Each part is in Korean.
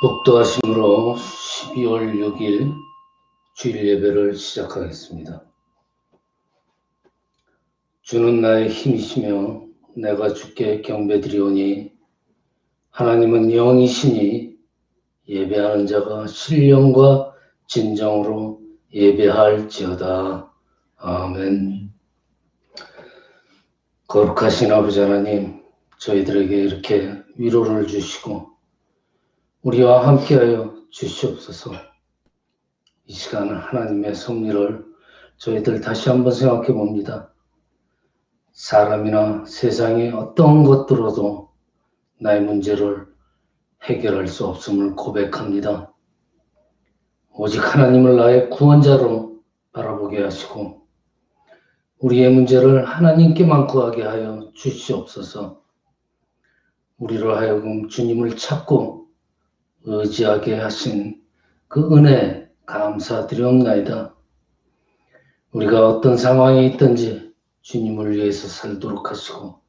복도하심으로 12월 6일 주일 예배를 시작하겠습니다. 주는 나의 힘이시며 내가 주께 경배드리오니 하나님은 영이시니 예배하는 자가 신령과 진정으로 예배할지어다. 아멘. 거룩하신 아버지 하나님, 저희들에게 이렇게 위로를 주시고 우리와 함께하여 주시옵소서. 이 시간은 하나님의 섭리를 저희들 다시 한번 생각해 봅니다. 사람이나 세상의 어떤 것들로도 나의 문제를 해결할 수 없음을 고백합니다. 오직 하나님을 나의 구원자로 바라보게 하시고 우리의 문제를 하나님께만 구하게 하여 주시옵소서. 우리로 하여금 주님을 찾고 의지하게 하신 그 은혜 감사드리옵나이다. 우리가 어떤 상황에 있든지 주님을 위해서 살도록 하시고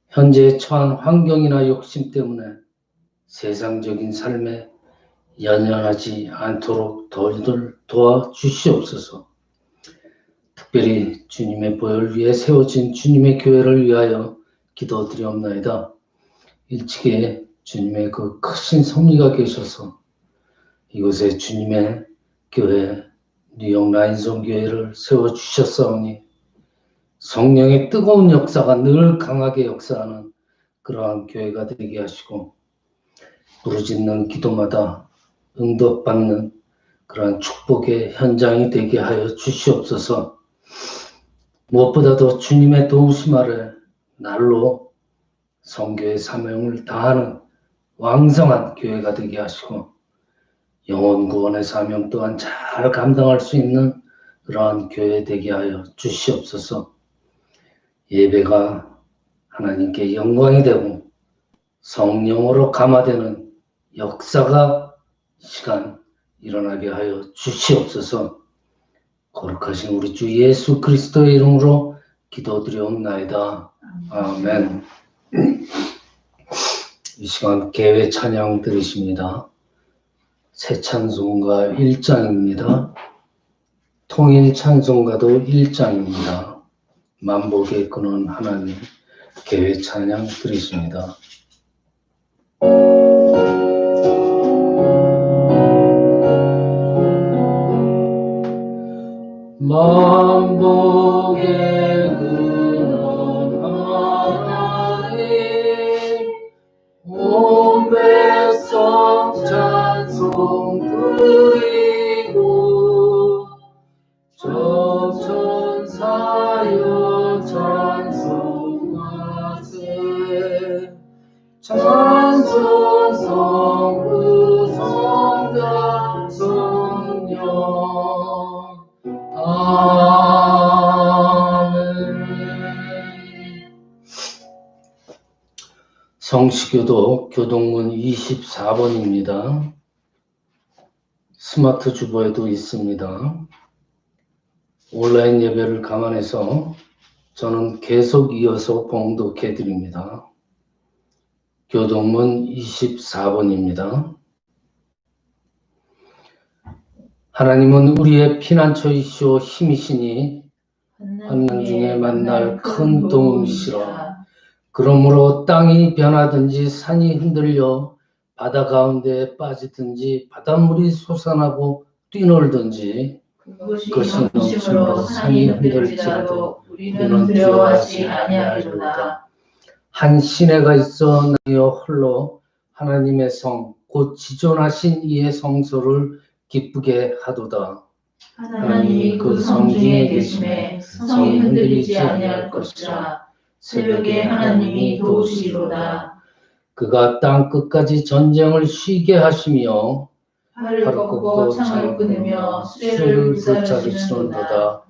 현재 처한 환경이나 욕심 때문에 세상적인 삶에 연연하지 않도록 덜덜 도와주시옵소서. 특별히 주님의 보혈 위에 세워진 주님의 교회를 위하여 기도드리옵나이다. 일찍이 주님의 그 크신 섭리가 계셔서 이곳에 주님의 교회 뉴욕 라인성 교회를 세워주셨사오니 성령의 뜨거운 역사가 늘 강하게 역사하는 그러한 교회가 되게 하시고 부르짖는 기도마다 응답받는 그러한 축복의 현장이 되게 하여 주시옵소서. 무엇보다도 주님의 도우심 아래 날로 선교의 사명을 다하는 왕성한 교회가 되게 하시고 영혼 구원의 사명 또한 잘 감당할 수 있는 그러한 교회 되게 하여 주시옵소서. 예배가 하나님께 영광이 되고 성령으로 감화되는 역사가 시간 일어나게 하여 주시옵소서. 거룩하신 우리 주 예수 그리스도의 이름으로 기도드리옵나이다. 아멘. 이 시간 개회 찬양 들으십니다. 새 찬송가 1장입니다. 통일 찬송가도 1장입니다. 만복의 근원 하나님 개회 찬양 들으십니다. 만복의 근원 하나님 온 백성 찬송 드리고 전천사여 찬송하세 찬송 성부 성자 성령 아멘. 성시교도 교동문 24번입니다. 스마트 주보에도 있습니다. 온라인 예배를 감안해서 저는 계속 이어서 봉독해 드립니다. 교동문 24번입니다. 하나님은 우리의 피난처이시오 힘이시니 환난 중에 만날 큰 도움이시라. 그러므로 땅이 변하든지 산이 흔들려 바다 가운데 빠지든지 바닷물이 솟아나고 뛰놀든지 그것이 넘침으로 산이 흔들지라도 우리는 두려워하지 아니하리로다. 한 시내가 있어 나여 홀로 하나님의 성 곧 지존하신 이의 성소를 기쁘게 하도다. 하나님이 그 성 중에 계심에 성이 흔들리지 아니할 것이라. 새벽에 하나님이 도우시리로다. 그가 땅 끝까지 전쟁을 쉬게 하시며 팔을 꺾고 창을 끊으며 쇠를 불사르시는도다.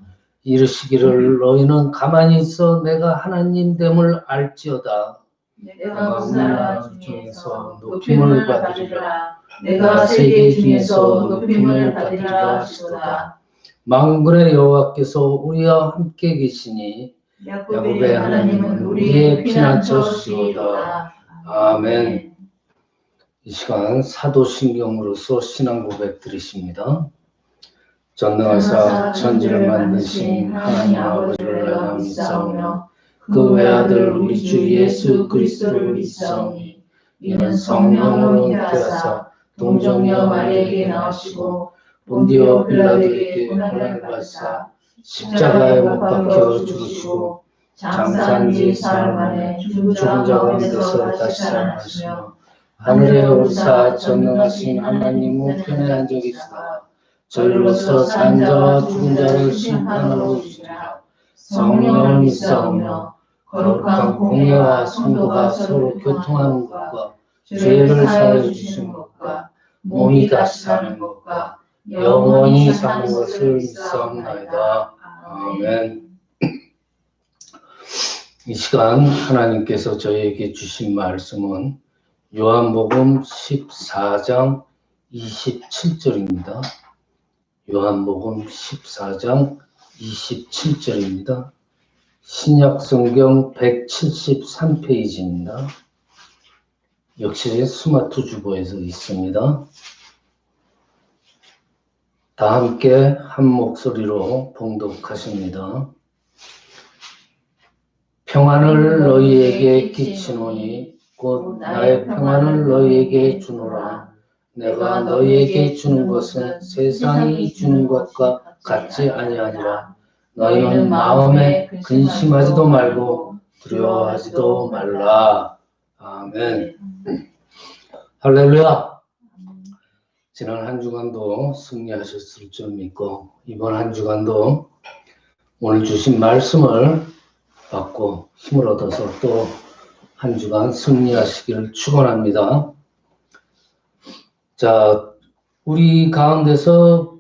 이르시기를 너희는 가만히 있어 내가 하나님됨을 알지어다. 내가 나라 중에서 높임을 받으리라. 내가 세계 중에서 높임을 받으리라 하시도다. 만군의 여호와께서 우리와 함께 계시니 야곱의 하나님은 우리의 피난처시로다. 아멘. 이 시간 사도신경으로서 신앙 고백 드리십니다. 전능하사 천지를 만드신 하나님 아버지를 내가 믿사오며 그 외아들 우리 주 예수 그리스도를 믿사오니 이는 성령으로 잉태하사 동정녀 마리아에게 나시고 본디오 빌라도에게 고난을 받사 십자가에 못 박혀 죽으시고 장사한 지 사흘 만에 죽은 자 가운데서 다시 살아나시며 하늘에 오르사 전능하신 하나님 우편에 앉아 계시다. 저희로서 산 자와 죽은 자를 심판하러 오시리라. 성령을 믿사오며 거룩한 공예와 성도가 서로 교통하는 것과 죄를 사하여 주시는 것과 몸이 다시 사는 것과 영원히 사는 것을 믿사옵나이다. 아멘. 이 시간 하나님께서 저희에게 주신 말씀은 요한복음 14장 27절입니다. 요한복음 14장 27절입니다. 신약성경 173페이지입니다. 역시 스마트 주보에서 있습니다. 다 함께 한 목소리로 봉독하십니다. 평안을 너희에게 끼치노니 곧 나의 평안을 너희에게 주노라. 내가 너희에게 주는 것은 세상이 주는 것과 같지 아니하니라. 너희는 마음에 근심하지도 말고 두려워하지도 말라. 아멘. 할렐루야. 지난 한 주간도 승리하셨을 줄 믿고 이번 한 주간도 오늘 주신 말씀을 받고 힘을 얻어서 또 한 주간 승리하시기를 축원합니다. 자, 우리 가운데서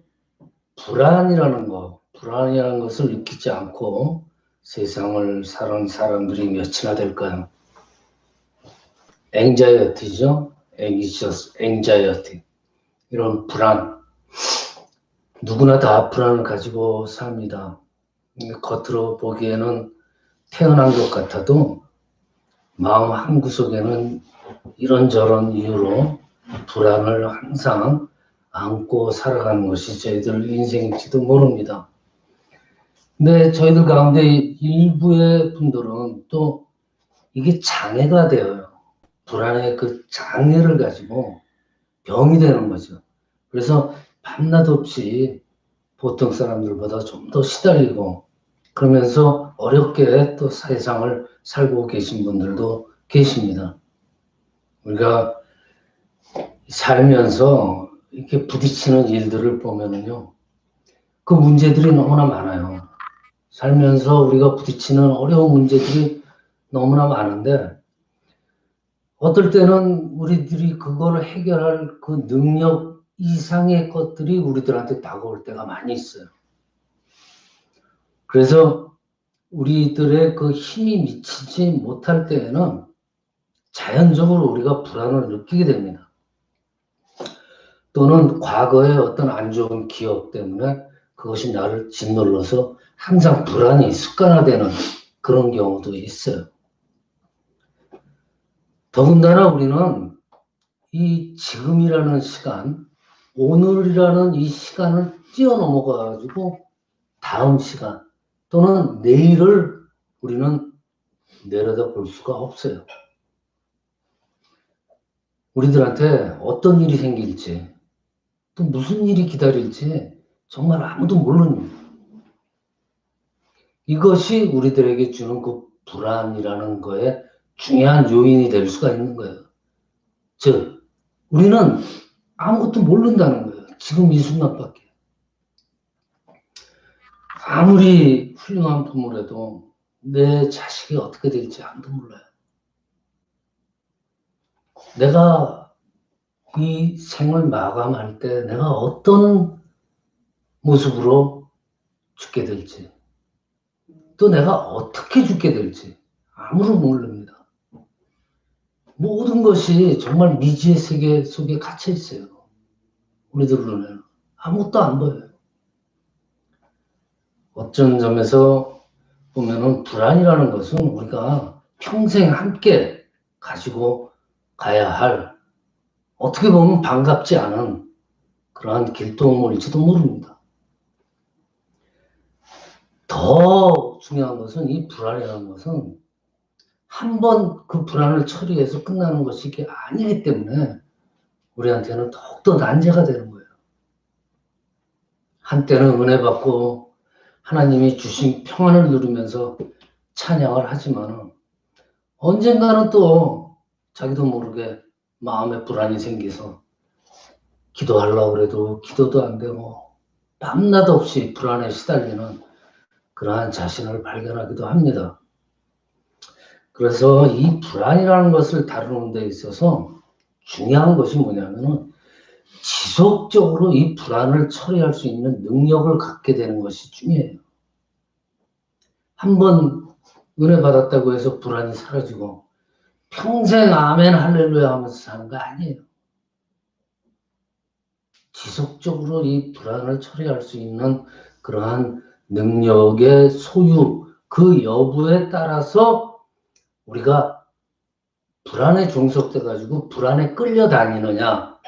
불안이라는 것을 느끼지 않고 세상을 사는 사람들이 몇이나 될까요? anxiety죠. anxiety. 이런 불안. 누구나 다 불안을 가지고 삽니다. 겉으로 보기에는 태어난 것 같아도 마음 한구석에는 이런저런 이유로 불안을 항상 안고 살아가는 것이 저희들 인생일지도 모릅니다. 근데 저희들 가운데 일부의 분들은 또 이게 장애가 되어요. 불안의 그 장애를 가지고 병이 되는 거죠. 그래서 밤낮 없이 보통 사람들보다 좀 더 시달리고 그러면서 어렵게 또 세상을 살고 계신 분들도 계십니다. 우리가 살면서 이렇게 부딪히는 일들을 보면은요, 그 문제들이 너무나 많아요. 살면서 우리가 부딪히는 어려운 문제들이 너무나 많은데, 어떨 때는 우리들이 그걸 해결할 그 능력 이상의 것들이 우리들한테 다가올 때가 많이 있어요. 그래서 우리들의 그 힘이 미치지 못할 때에는 자연적으로 우리가 불안을 느끼게 됩니다. 또는 과거의 어떤 안 좋은 기억 때문에 그것이 나를 짓눌러서 항상 불안이 습관화되는 그런 경우도 있어요. 더군다나 우리는 이 지금이라는 시간, 오늘이라는 이 시간을 뛰어넘어가지고 다음 시간 또는 내일을 우리는 내려다볼 수가 없어요. 우리들한테 어떤 일이 생길지 또 무슨 일이 기다릴지 정말 아무도 모르는 이것이 우리들에게 주는 그 불안이라는 거에 중요한 요인이 될 수가 있는 거예요. 즉, 우리는 아무것도 모른다는 거예요. 지금 이 순간밖에. 아무리 훌륭한 부모라도 내 자식이 어떻게 될지 아무도 몰라요. 내가 이 생을 마감할 때 내가 어떤 모습으로 죽게 될지, 또 내가 어떻게 죽게 될지 아무도 모릅니다. 모든 것이 정말 미지의 세계 속에 갇혀 있어요. 우리들 눈에는 아무것도 안 보여요. 어쩐 점에서 보면은 불안이라는 것은 우리가 평생 함께 가지고 가야 할 어떻게 보면 반갑지 않은 그러한 길동물일지도 모릅니다. 더 중요한 것은 이 불안이라는 것은 한 번 그 불안을 처리해서 끝나는 것이 이게 아니기 때문에 우리한테는 더욱더 난제가 되는 거예요. 한때는 은혜 받고 하나님이 주신 평안을 누리면서 찬양을 하지만 언젠가는 또 자기도 모르게 마음에 불안이 생겨서 기도하려고 해도 기도도 안 되고 밤낮 없이 불안에 시달리는 그러한 자신을 발견하기도 합니다. 그래서 이 불안이라는 것을 다루는 데 있어서 중요한 것이 뭐냐면은 지속적으로 이 불안을 처리할 수 있는 능력을 갖게 되는 것이 중요해요. 한번 은혜 받았다고 해서 불안이 사라지고 평생 아멘 할렐루야 하면서 사는 거 아니에요. 지속적으로 이 불안을 처리할 수 있는 그러한 능력의 소유, 그 여부에 따라서 우리가 불안에 종속돼가지고 불안에 끌려다니느냐,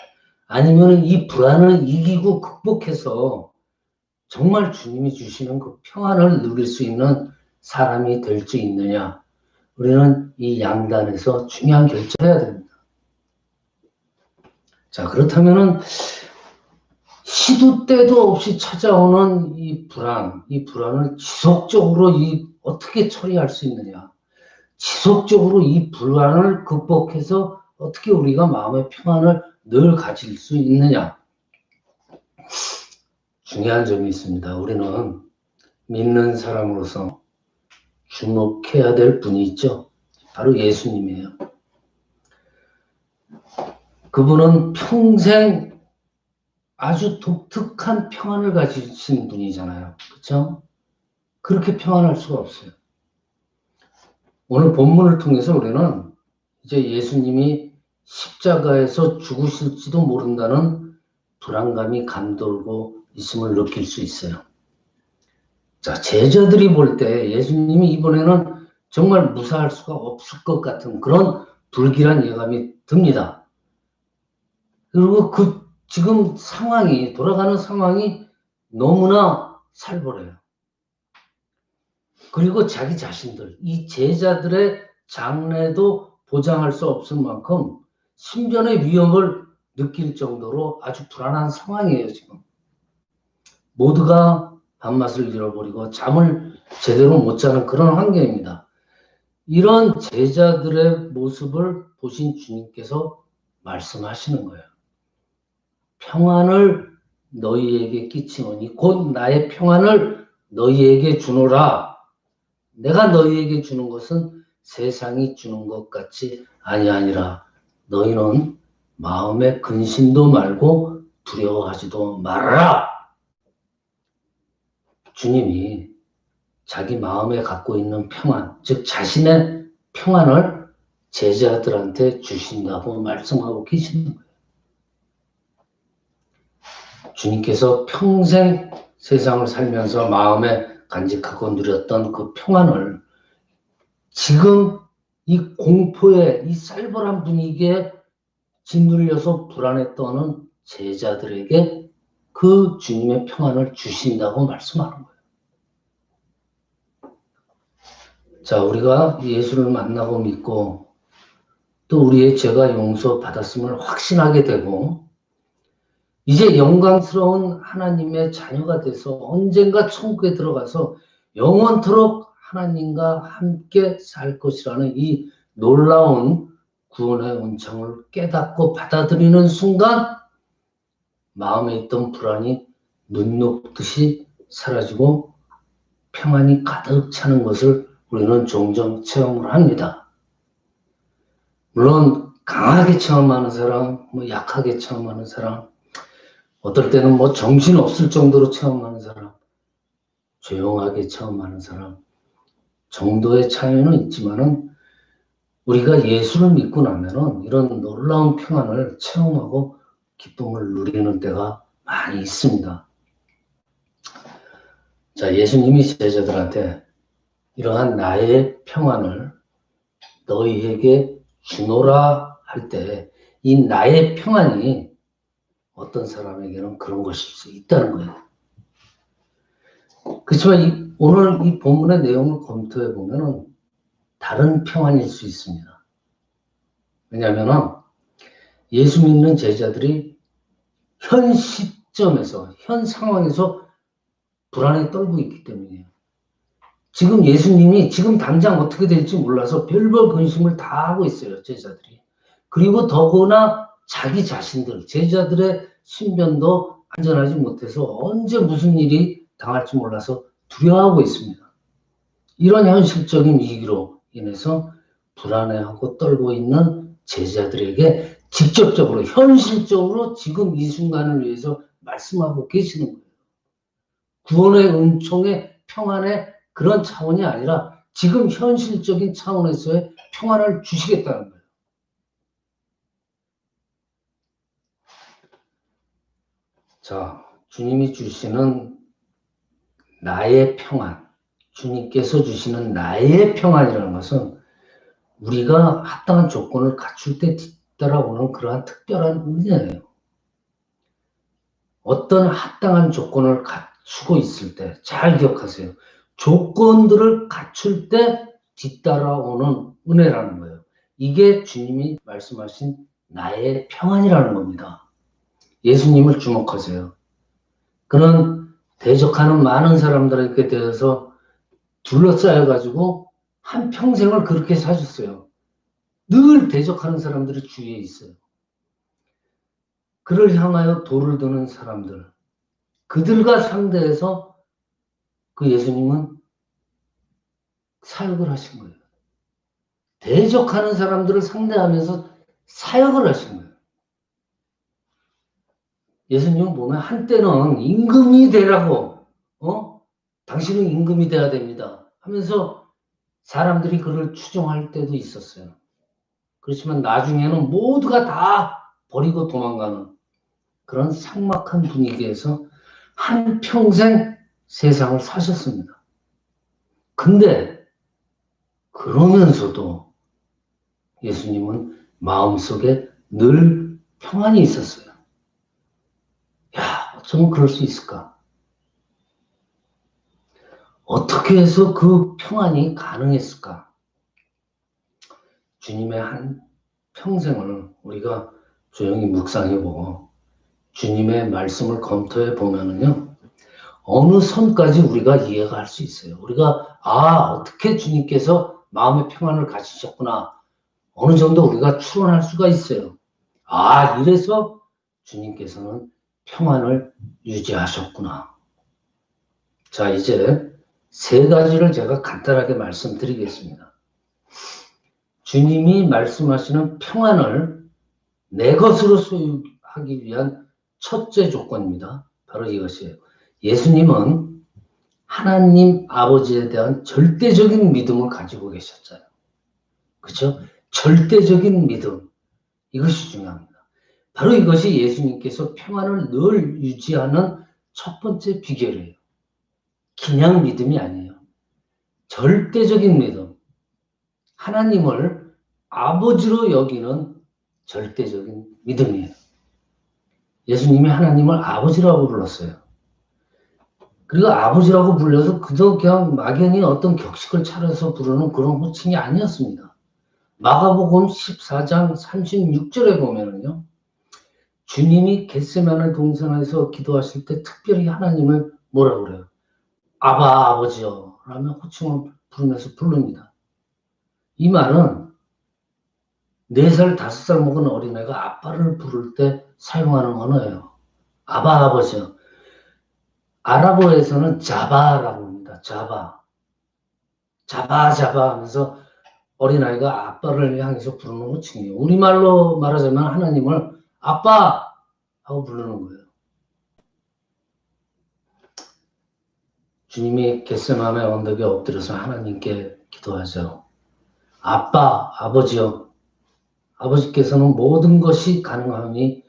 아니면 이 불안을 이기고 극복해서 정말 주님이 주시는 그 평안을 누릴 수 있는 사람이 될 수 있느냐, 우리는 이 양단에서 중요한 결정해야 됩니다. 자, 그렇다면은 시도 때도 없이 찾아오는 이 불안을 지속적으로 어떻게 처리할 수 있느냐, 지속적으로 이 불안을 극복해서 어떻게 우리가 마음의 평안을 늘 가질 수 있느냐. 중요한 점이 있습니다. 우리는 믿는 사람으로서 주목해야 될 분이 있죠. 바로 예수님이에요. 그분은 평생 아주 독특한 평안을 가지신 분이잖아요. 그렇죠? 그렇게 평안할 수가 없어요. 오늘 본문을 통해서 우리는 이제 예수님이 십자가에서 죽으실지도 모른다는 불안감이 감돌고 있음을 느낄 수 있어요. 자, 제자들이 볼 때 예수님이 이번에는 정말 무사할 수가 없을 것 같은 그런 불길한 예감이 듭니다. 그리고 지금 돌아가는 상황이 너무나 살벌해요. 그리고 자기 자신들, 이 제자들의 장래도 보장할 수 없을 만큼 신변의 위험을 느낄 정도로 아주 불안한 상황이에요, 지금. 모두가 밥맛을 잃어버리고 잠을 제대로 못 자는 그런 환경입니다. 이런 제자들의 모습을 보신 주님께서 말씀하시는 거예요. 평안을 너희에게 끼치노니 곧 나의 평안을 너희에게 주노라. 내가 너희에게 주는 것은 세상이 주는 것 같이 아니하니라. 너희는 마음에 근심도 말고 두려워하지도 말아라. 주님이 자기 마음에 갖고 있는 평안, 즉 자신의 평안을 제자들한테 주신다고 말씀하고 계시는 거예요. 주님께서 평생 세상을 살면서 마음에 간직하고 누렸던 그 평안을 지금 이 공포의 이 살벌한 분위기에 짓눌려서 불안에 떠는 제자들에게 그 주님의 평안을 주신다고 말씀하는 거예요. 자, 우리가 예수를 만나고 믿고 또 우리의 죄가 용서받았음을 확신하게 되고 이제 영광스러운 하나님의 자녀가 돼서 언젠가 천국에 들어가서 영원토록 하나님과 함께 살 것이라는 이 놀라운 구원의 은총을 깨닫고 받아들이는 순간 마음에 있던 불안이 눈 녹듯이 사라지고 평안이 가득 차는 것을 우리는 종종 체험을 합니다. 물론 강하게 체험하는 사람, 약하게 체험하는 사람, 어떨 때는 정신 없을 정도로 체험하는 사람, 조용하게 체험하는 사람, 정도의 차이는 있지만은 우리가 예수를 믿고 나면은 이런 놀라운 평안을 체험하고 기쁨을 누리는 때가 많이 있습니다. 자, 예수님이 제자들한테 이러한 나의 평안을 너희에게 주노라 할 때 이 나의 평안이 어떤 사람에게는 그런 것일 수 있다는 거예요. 그렇지만 오늘 이 본문의 내용을 검토해 보면은 다른 평안일 수 있습니다. 왜냐하면 예수 믿는 제자들이 현 시점에서, 현 상황에서 불안에 떨고 있기 때문이에요. 지금 예수님이 지금 당장 어떻게 될지 몰라서 별별 근심을 다 하고 있어요, 제자들이. 그리고 더구나 자기 자신들, 제자들의 신변도 안전하지 못해서 언제 무슨 일이 당할지 몰라서 두려워하고 있습니다. 이런 현실적인 위기로 인해서 불안해하고 떨고 있는 제자들에게 직접적으로, 현실적으로 지금 이 순간을 위해서 말씀하고 계시는 거예요. 구원의 은총의 평안의 그런 차원이 아니라 지금 현실적인 차원에서의 평안을 주시겠다는 거예요. 자, 주님이 주시는 나의 평안, 주님께서 주시는 나의 평안이라는 것은 우리가 합당한 조건을 갖출 때 뒤따라오는 그러한 특별한 은혜예요. 어떤 합당한 조건을 갖추고 있을 때, 잘 기억하세요. 조건들을 갖출 때 뒤따라오는 은혜라는 거예요. 이게 주님이 말씀하신 나의 평안이라는 겁니다. 예수님을 주목하세요. 그는 대적하는 많은 사람들에게 대해서 둘러싸여가지고 한 평생을 그렇게 사셨어요. 늘 대적하는 사람들이 주위에 있어요. 그를 향하여 돌을 드는 사람들, 그들과 상대해서 그 예수님은 사역을 하신 거예요. 대적하는 사람들을 상대하면서 사역을 하신 거예요. 예수님 보면 한때는 임금이 되라고, 당신은 임금이 돼야 됩니다 하면서 사람들이 그를 추종할 때도 있었어요. 그렇지만 나중에는 모두가 다 버리고 도망가는 그런 삭막한 분위기에서 한평생 세상을 사셨습니다. 근데 그러면서도 예수님은 마음속에 늘 평안이 있었어요. 야, 어쩌면 그럴 수 있을까? 어떻게 해서 그 평안이 가능했을까? 주님의 한 평생을 우리가 조용히 묵상해보고 주님의 말씀을 검토해 보면은요, 어느 선까지 우리가 이해가 할 수 있어요. 우리가 어떻게 주님께서 마음의 평안을 가지셨구나, 어느 정도 우리가 추론할 수가 있어요. 이래서 주님께서는 평안을 유지하셨구나. 자, 이제 세 가지를 제가 간단하게 말씀드리겠습니다. 주님이 말씀하시는 평안을 내 것으로 소유하기 위한 첫째 조건입니다. 바로 이것이에요. 예수님은 하나님 아버지에 대한 절대적인 믿음을 가지고 계셨잖아요. 그렇죠? 절대적인 믿음. 이것이 중요합니다. 바로 이것이 예수님께서 평안을 늘 유지하는 첫 번째 비결이에요. 그냥 믿음이 아니에요. 절대적인 믿음. 하나님을 아버지로 여기는 절대적인 믿음이에요. 예수님이 하나님을 아버지라고 불렀어요. 그리고 아버지라고 불려서 그저 그냥 막연히 어떤 격식을 차려서 부르는 그런 호칭이 아니었습니다. 마가복음 14장 36절에 보면은요, 주님이 겟세마네 동산에서 기도하실 때 특별히 하나님을 뭐라 그래요? 아바 아버지요 라며 호칭을 부르면서 부릅니다. 이 말은 4살, 5살 먹은 어린애가 아빠를 부를 때 사용하는 언어예요. 아바 아버지요. 아랍어에서는 자바라고 합니다. 자바 하면서 어린아이가 아빠를 향해서 부르는 호칭이에요. 우리말로 말하자면 하나님을 아빠 하고 부르는 거예요. 주님이 겟세마네 언덕에 엎드려서 하나님께 기도하죠. 아빠, 아버지요. 아버지께서는 모든 것이 가능하니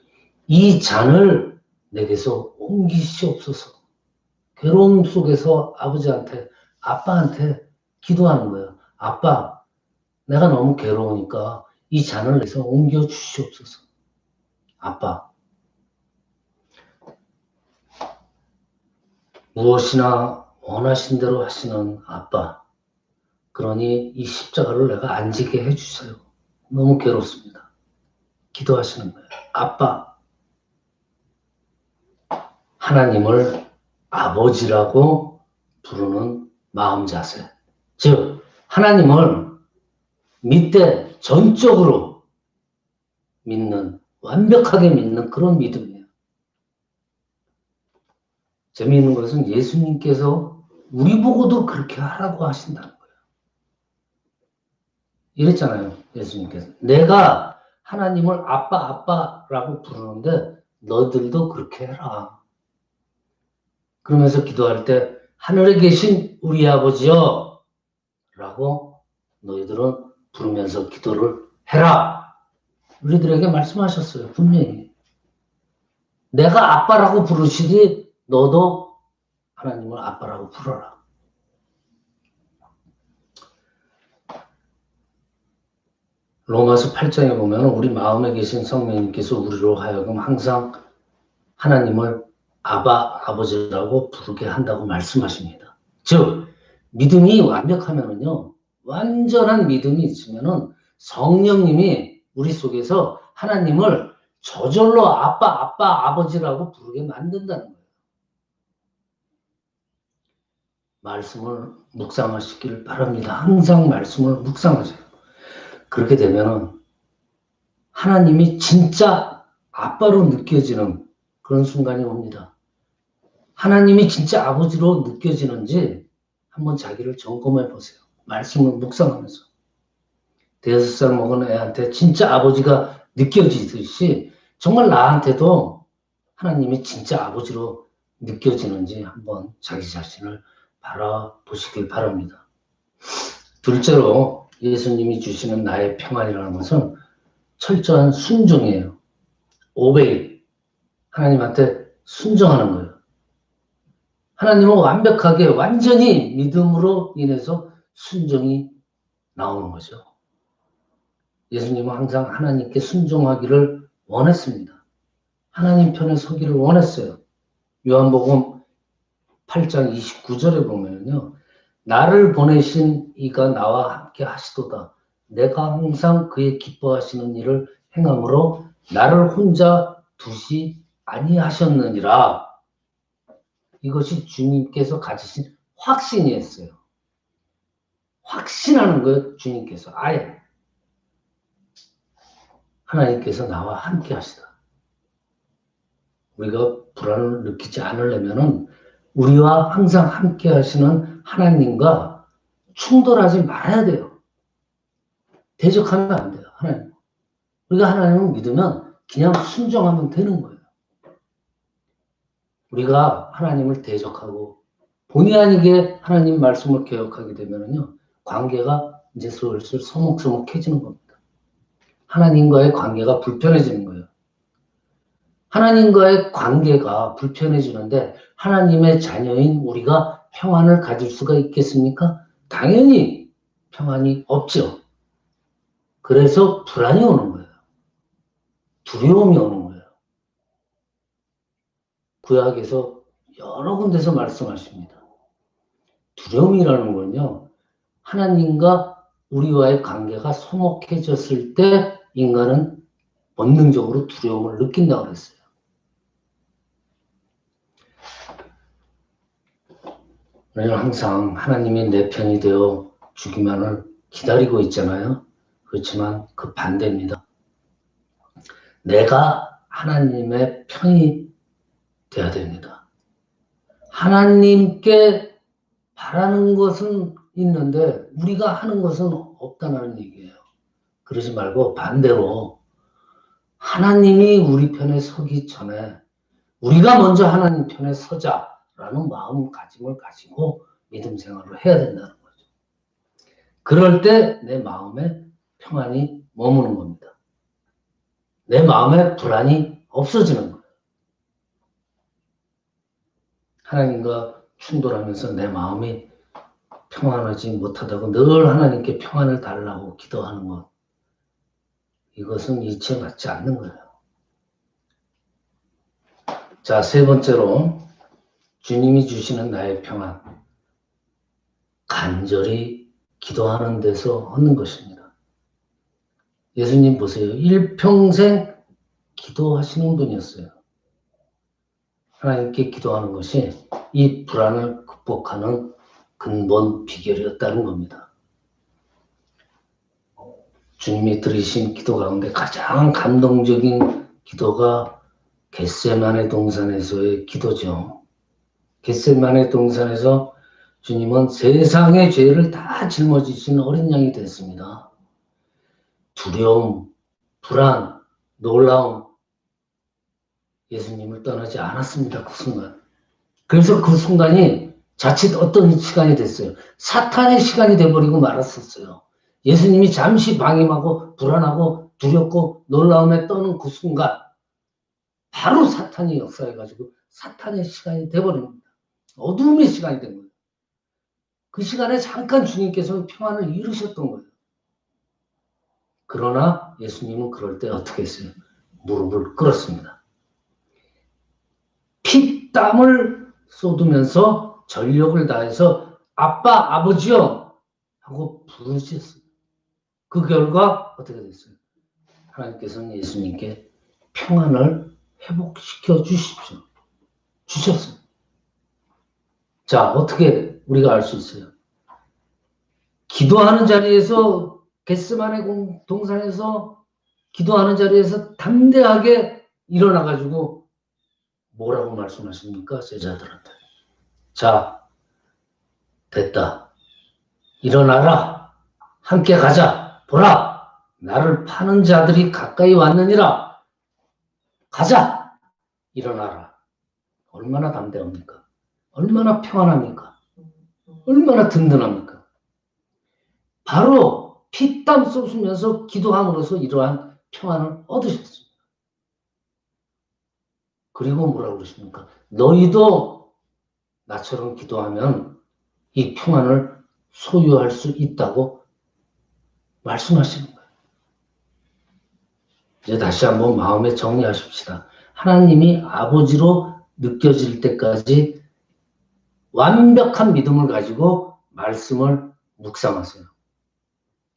이 잔을 내게서 옮기시옵소서. 괴로움 속에서 아빠한테 기도하는 거예요. 아빠, 내가 너무 괴로우니까 이 잔을 내서 옮겨 주시옵소서. 아빠. 무엇이나 원하신 대로 하시는 아빠. 그러니 이 십자가를 내가 안 지게 해주세요. 너무 괴롭습니다. 기도하시는 거예요. 아빠. 하나님을 아버지라고 부르는 마음 자세. 즉 하나님을 믿되 전적으로 믿는, 완벽하게 믿는 그런 믿음이에요. 재미있는 것은 예수님께서 우리 보고도 그렇게 하라고 하신다는 거예요. 이랬잖아요. 예수님께서. 내가 하나님을 아빠, 아빠라고 부르는데 너희들도 그렇게 해라. 그러면서 기도할 때 하늘에 계신 우리 아버지여 라고 너희들은 부르면서 기도를 해라. 우리들에게 말씀하셨어요. 분명히. 내가 아빠라고 부르시니 너도 하나님을 아빠라고 부르라. 로마서 8장에 보면 우리 마음에 계신 성령님께서 우리로 하여금 항상 하나님을 아버지라고 부르게 한다고 말씀하십니다. 즉 믿음이 완벽하면은요, 완전한 믿음이 있으면은 성령님이 우리 속에서 하나님을 저절로 아빠, 아버지라고 부르게 만든다는 거예요. 말씀을 묵상하시기를 바랍니다. 항상 말씀을 묵상하세요. 그렇게 되면은 하나님이 진짜 아빠로 느껴지는 그런 순간이 옵니다. 하나님이 진짜 아버지로 느껴지는지 한번 자기를 점검해 보세요. 말씀을 묵상하면서. 5살 먹은 애한테 진짜 아버지가 느껴지듯이 정말 나한테도 하나님이 진짜 아버지로 느껴지는지 한번 자기 자신을 바라보시길 바랍니다. 둘째로 예수님이 주시는 나의 평안이라는 것은 철저한 순종이에요. 오베이. 하나님한테 순종하는 거예요. 하나님은 완벽하게 완전히 믿음으로 인해서 순종이 나오는 거죠. 예수님은 항상 하나님께 순종하기를 원했습니다. 하나님 편에 서기를 원했어요. 요한복음 8장 29절에 보면요. 나를 보내신 이가 나와 함께 하시도다. 내가 항상 그의 기뻐하시는 일을 행함으로 나를 혼자 두시 아니하셨느니라. 이것이 주님께서 가지신 확신이었어요. 확신하는 거예요. 주님께서. 아예. 하나님께서 나와 함께 하시다. 우리가 불안을 느끼지 않으려면은 우리와 항상 함께 하시는 하나님과 충돌하지 말아야 돼요. 대적하면 안 돼요. 하나님. 우리가 하나님을 믿으면 그냥 순종하면 되는 거예요. 우리가 하나님을 대적하고 본의 아니게 하나님 말씀을 개혁하게 되면요. 관계가 이제 슬슬 서먹서먹해지는 겁니다. 하나님과의 관계가 불편해지는 거예요. 하나님과의 관계가 불편해지는데 하나님의 자녀인 우리가 평안을 가질 수가 있겠습니까? 당연히 평안이 없죠. 그래서 불안이 오는 거예요. 두려움이 오는 거예요. 구약에서 여러 군데서 말씀하십니다. 두려움이라는 건요. 하나님과 우리와의 관계가 소목해졌을 때 인간은 본능적으로 두려움을 느낀다고 그랬어요. 우리는 항상 하나님이 내 편이 되어 주기만을 기다리고 있잖아요. 그렇지만 그 반대입니다. 내가 하나님의 편이 돼야 됩니다. 하나님께 바라는 것은 있는데 우리가 하는 것은 없다는 얘기예요. 그러지 말고 반대로 하나님이 우리 편에 서기 전에 우리가 먼저 하나님 편에 서자라는 마음가짐을 가지고 믿음 생활을 해야 된다는 거죠. 그럴 때 내 마음에 평안이 머무는 겁니다. 내 마음에 불안이 없어지는 거예요. 하나님과 충돌하면서 내 마음이 평안하지 못하다고 늘 하나님께 평안을 달라고 기도하는 것, 이것은 이치에 맞지 않는 거예요. 자, 세 번째로 주님이 주시는 나의 평안. 간절히 기도하는 데서 얻는 것입니다. 예수님 보세요. 일평생 기도하시는 분이었어요. 하나님께 기도하는 것이 이 불안을 극복하는 근본 비결이었다는 겁니다. 주님이 들으신 기도 가운데 가장 감동적인 기도가 겟세마네 동산에서의 기도죠. 겟세마네 동산에서 주님은 세상의 죄를 다 짊어지신 어린 양이 됐습니다. 두려움, 불안, 놀라움, 예수님을 떠나지 않았습니다. 그 순간. 그래서 그 순간이 자칫 어떤 시간이 됐어요. 사탄의 시간이 돼버리고 말았었어요. 예수님이 잠시 방임하고 불안하고 두렵고 놀라움에 떠는 그 순간 바로 사탄이 역사해가지고 사탄의 시간이 돼버립니다. 어둠의 시간이 된 거예요. 그 시간에 잠깐 주님께서는 평안을 이루셨던 거예요. 그러나 예수님은 그럴 때 어떻게 했어요? 무릎을 꿇었습니다. 피땀을 쏟으면서 전력을 다해서 아빠, 아버지요 하고 부르셨어요. 그 결과 어떻게 됐어요? 하나님께서는 예수님께 평안을 회복시켜 주십시오. 주셨어요. 자, 어떻게 우리가 알 수 있어요? 기도하는 자리에서 겟세마네 동산에서 기도하는 자리에서 담대하게 일어나가지고 뭐라고 말씀하십니까? 제자들한테. 자, 됐다. 일어나라. 함께 가자. 보라. 나를 파는 자들이 가까이 왔느니라. 가자. 일어나라. 얼마나 담대합니까? 얼마나 평안합니까? 얼마나 든든합니까? 바로 피땀 쏟으면서 기도함으로써 이러한 평안을 얻으셨습니다. 그리고 뭐라고 그러십니까? 너희도 나처럼 기도하면 이 평안을 소유할 수 있다고 말씀하시는 거예요. 이제 다시 한번 마음에 정리하십시다. 하나님이 아버지로 느껴질 때까지 완벽한 믿음을 가지고 말씀을 묵상하세요.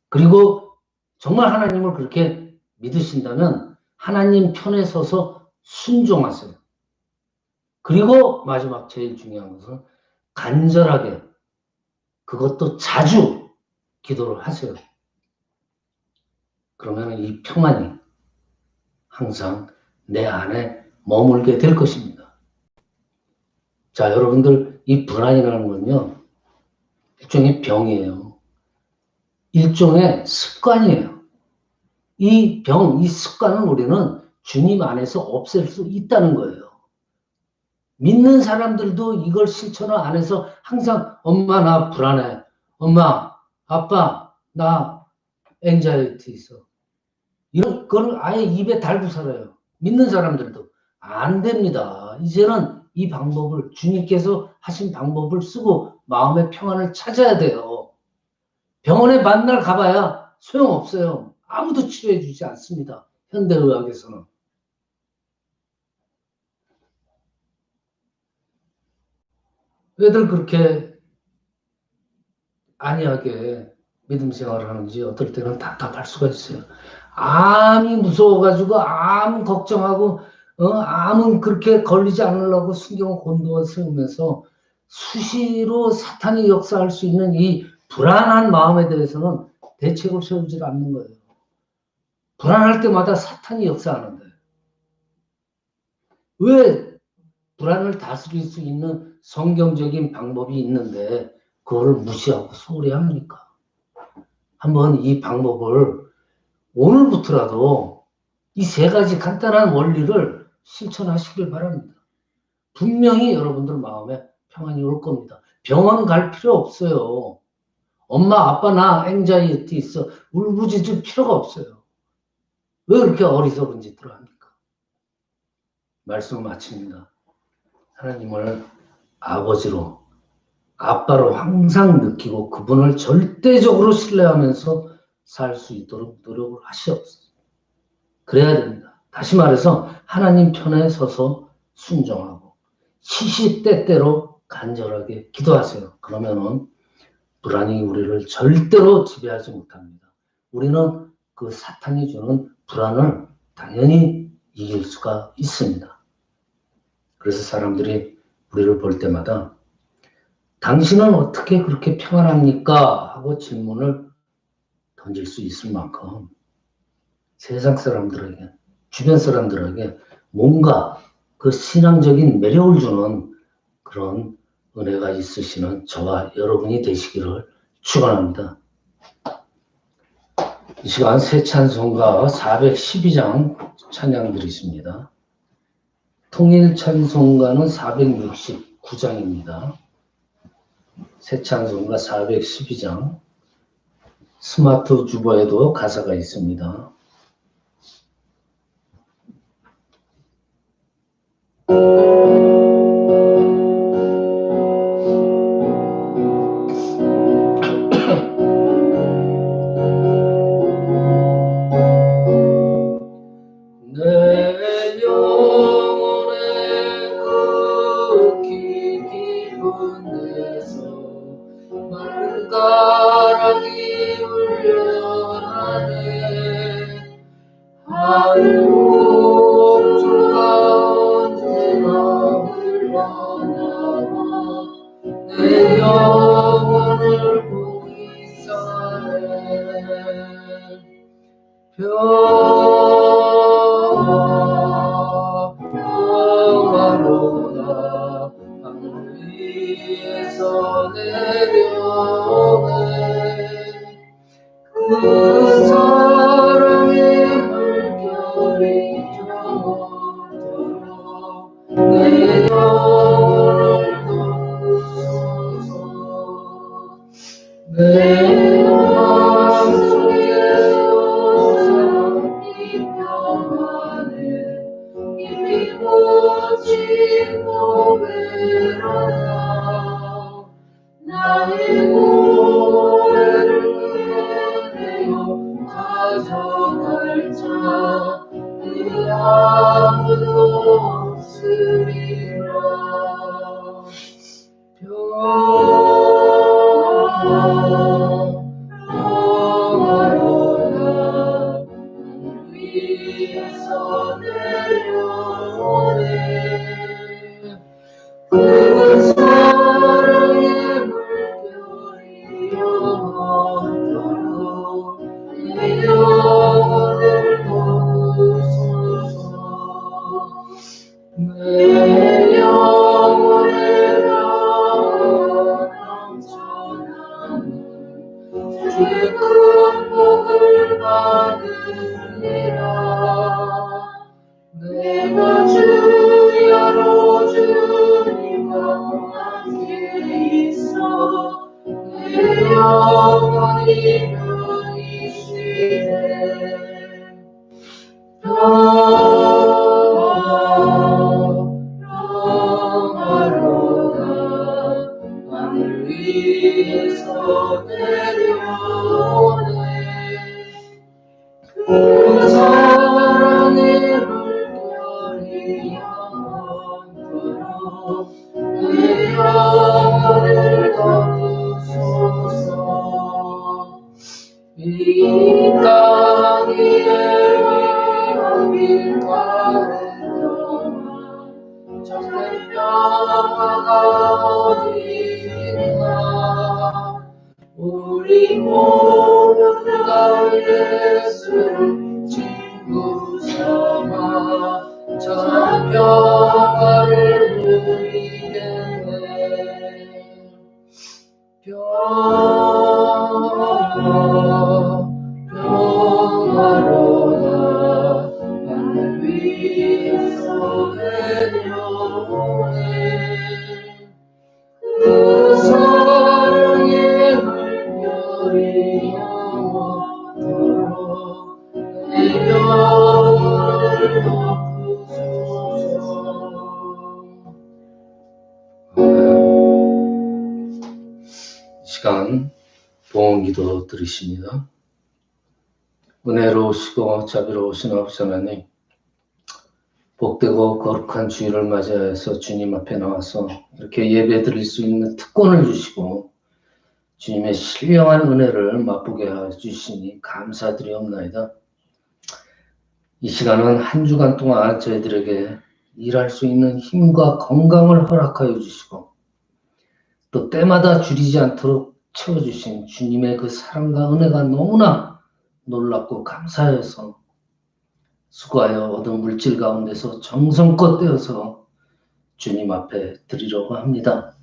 그리고 정말 하나님을 그렇게 믿으신다면 하나님 편에 서서 순종하세요. 그리고 마지막 제일 중요한 것은 간절하게 그것도 자주 기도를 하세요. 그러면 이 평안이 항상 내 안에 머물게 될 것입니다. 자, 여러분들 이 불안이라는 건요. 일종의 병이에요. 일종의 습관이에요. 이 병, 이 습관을 우리는 주님 안에서 없앨 수 있다는 거예요. 믿는 사람들도 이걸 실천을 안 해서 항상 엄마 나 불안해. 엄마, 아빠 나 엔자이티 있어. 이런 거를 아예 입에 달고 살아요. 믿는 사람들도. 안 됩니다. 이제는 이 방법을 주님께서 하신 방법을 쓰고 마음의 평안을 찾아야 돼요. 병원에 만날 가봐야 소용없어요. 아무도 치료해 주지 않습니다. 현대의학에서는. 왜들 그렇게 안이하게 믿음 생활을 하는지 어떨 때는 답답할 수가 있어요. 암이 무서워가지고 암 걱정하고 암은 그렇게 걸리지 않으려고 신경을 곤두어 세우면서 수시로 사탄이 역사할 수 있는 이 불안한 마음에 대해서는 대책을 세우지 않는 거예요. 불안할 때마다 사탄이 역사하는데 왜 불안을 다스릴 수 있는 성경적인 방법이 있는데 그거를 무시하고 소홀히 합니까? 한번 이 방법을 오늘부터라도 이 세 가지 간단한 원리를 실천하시길 바랍니다. 분명히 여러분들 마음에 평안이 올 겁니다. 병원 갈 필요 없어요. 엄마, 아빠, 나 앵자이티 있어. 울부짖을 필요가 없어요. 왜 그렇게 어리석은 짓들을 합니까? 말씀을 마칩니다. 하나님을 아버지로, 아빠로 항상 느끼고 그분을 절대적으로 신뢰하면서 살 수 있도록 노력을 하시옵소서. 그래야 됩니다. 다시 말해서 하나님 편에 서서 순종하고 시시때때로 간절하게 기도하세요. 그러면은 불안이 우리를 절대로 지배하지 못합니다. 우리는 그 사탄이 주는 불안을 당연히 이길 수가 있습니다. 그래서 사람들이 우리를 볼 때마다 당신은 어떻게 그렇게 평안합니까? 하고 질문을 던질 수 있을 만큼 세상 사람들에게, 주변 사람들에게 뭔가 그 신앙적인 매력을 주는 그런 은혜가 있으시는 저와 여러분이 되시기를 축원합니다. 이 시간 새 찬송가 412장 찬양 드리십니다. 통일 찬송가는 469장입니다. 새 찬송가 412장. 스마트 주보에도 가사가 있습니다. 내 영혼의 극히 깊은 데서 말가락이 울려나네. 하늘 공주가 언제나 흘러나와 내 영혼을 보이사네. 평화로다 하늘 위에서 내려오네. 그 사랑의 물결이 영원토록 내 영혼을 돕소서. 내 마음속에 깊이 꽂힌 노베라나 나의 고뇌를 꺼내어 가져갈 자 그 아무도 없으리라. 평화로다 위에서 내려오네. 그 사랑의 물결이 영원토록 내 영혼을 돕소서. 내 영혼의 평화 넘쳐나는 주의 큰 복을 받으리라. 내가 주야로 주님과 함께 있어 내 영혼이 편히 쉬네. 평화로다 하늘 위에서 내려오네. 그 사랑의 물결이 영원토록 내 영혼을 돕소서. 이 땅 위에 위험 일과를 동안 참된 평화가 어디 있나. 우리 모두가 예수를 친구 삼아 참 평화를 누리겠네. 평화로다 하늘 위에서 내려오네. 그 사랑의 물결이 영원토록 내 영혼을 돕소서. 시간 봉헌기도 드리십니다. 은혜로우시고 자비로우신 아버지 하나님, 복되고 거룩한 주일을 맞이해서 주님 앞에 나와서 이렇게 예배 드릴 수 있는 특권을 주시고 주님의 신령한 은혜를 맛보게 해주시니 감사드리옵나이다. 이 시간은 한 주간 동안 저희들에게 일할 수 있는 힘과 건강을 허락하여 주시고 또 때마다 줄이지 않도록 채워주신 주님의 그 사랑과 은혜가 너무나 놀랍고 감사해서 수고하여 얻은 물질 가운데서 정성껏 떼어서 주님 앞에 드리려고 합니다.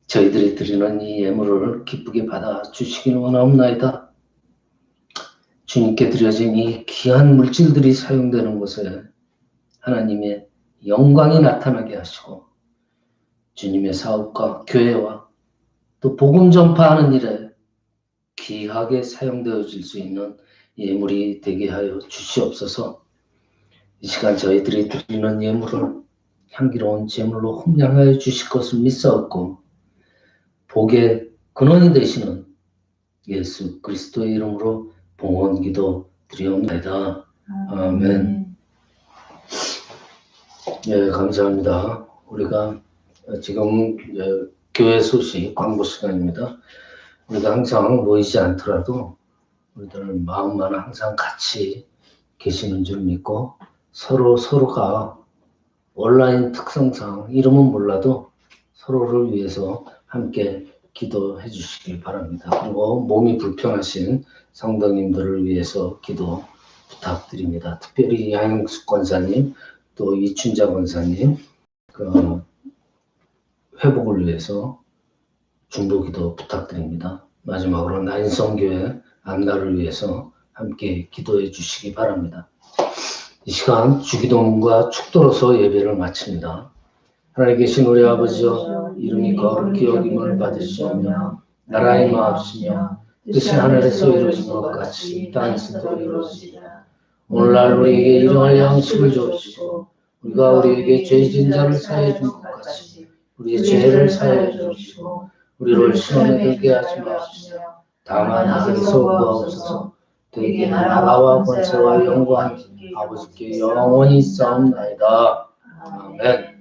저희들이 드리는 이 예물을 기쁘게 받아 주시길 원하옵나이다. 주님께 드려진 이 귀한 물질들이 사용되는 곳에 하나님의 영광이 나타나게 하시고 주님의 사업과 교회와 또 복음 전파하는 일에 귀하게 사용되어질 수 있는 예물이 되게 하여 주시옵소서. 이 시간 저희들이 드리는 예물을 향기로운 제물로 흠양하여 주실 것을 믿사옵고 복의 근원이 되시는 예수 그리스도의 이름으로 봉헌기도 드리옵나이다. 아멘. 예, 감사합니다. 우리가 지금 교회 소식 광고 시간입니다. 우리가 항상 모이지 않더라도 우리들은 마음만 항상 같이 계시는 줄 믿고 서로가 온라인 특성상 이름은 몰라도 서로를 위해서 함께 기도해 주시길 바랍니다. 그리고 몸이 불편하신 성도님들을 위해서 기도 부탁드립니다. 특별히 양영숙 권사님 또 이춘자 권사님 그 회복을 위해서 중보기도 부탁드립니다. 마지막으로 나인성교회 안나를 위해서 함께 기도해 주시기 바랍니다. 이 시간 주기도문과 축도로서 예배를 마칩니다. 하나님 계신 우리 아버지여 이름이 거룩히 여김을 받으시오며 나라의 마옵시며 뜻이 하늘에서 이루어진 것 같이 이 땅에서도 이루어지리라. 오늘날 우리에게 일용할 양식을 주옵시고 우리가 우리에게 죄진 자를 사하여 준 것 같이 우리의 죄를 사하여 주옵시고 우리를 시험에 들게 하지 마옵시며 다만 악에서 구하옵소서. 되게 나라와 권세와 영광 아버지께 영원히 있사옵나이다. 아멘.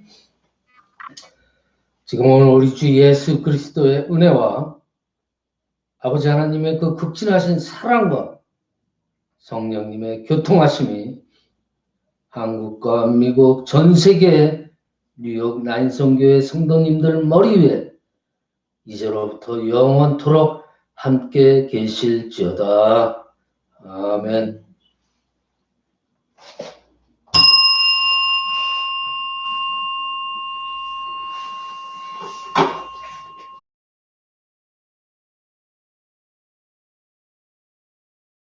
지금 오늘 우리 주 예수 그리스도의 은혜와 아버지 하나님의 그 극진하신 사랑과 성령님의 교통하심이 한국과 미국 전 세계의 뉴욕 나인성교회 성도님들 머리 위에 이제로부터 영원토록 함께 계실지어다. 아멘.